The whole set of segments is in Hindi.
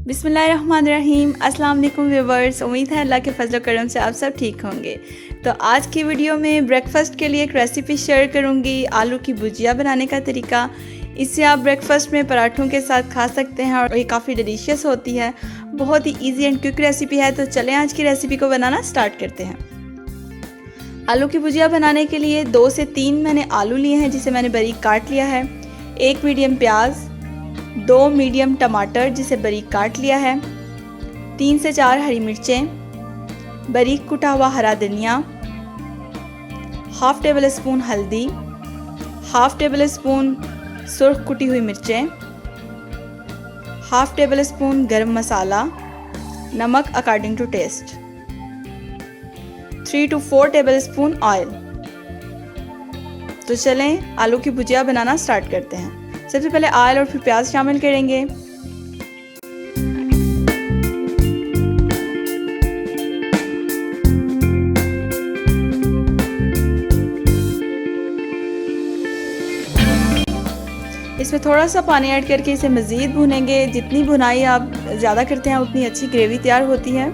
बिस्मिल्लाहिर्रहमानिर्रहीम। अस्सलाम वालेकुम व्यूवर्स, उम्मीद है अल्लाह के फजल करम से आप सब ठीक होंगे। तो आज की वीडियो में ब्रेकफास्ट के लिए एक रेसिपी शेयर करूंगी, आलू की भुजिया बनाने का तरीका। इससे आप ब्रेकफास्ट में पराठों के साथ खा सकते हैं और ये काफ़ी डिलीशियस होती है। बहुत ही ईजी एंड क्विक रेसिपी है। तो चलें आज की रेसिपी को बनाना स्टार्ट करते हैं। आलू की भुजिया बनाने के लिए 2 से 3 मैंने आलू लिए हैं जिसे मैंने बारीक काट लिया है। 1 मीडियम प्याज, 2 मीडियम टमाटर जिसे बारीक काट लिया है, 3 से 4 हरी मिर्चें, बारीक कुटा हुआ हरा धनिया, हाफ़ टेबल स्पून हल्दी, हाफ़ टेबल स्पून सुर्ख कुटी हुई मिर्चें, half table spoon garam masala, नमक according to taste, 3 to 4 tablespoon oil. तो चलें आलू की भुजिया बनाना स्टार्ट करते हैं। सबसे पहले ऑयल और फिर प्याज शामिल करेंगे। इसमें थोड़ा सा पानी ऐड करके इसे मज़ीद भूनेंगे। जितनी भुनाई आप ज़्यादा करते हैं उतनी अच्छी ग्रेवी तैयार होती है।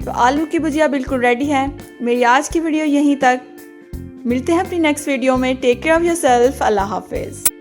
तो आलू की भुजिया बिल्कुल रेडी है। मेरी आज की वीडियो यहीं तक। मिलते हैं अपनी नेक्स्ट वीडियो में। Take care of yourself. अल्लाह हाफिज़।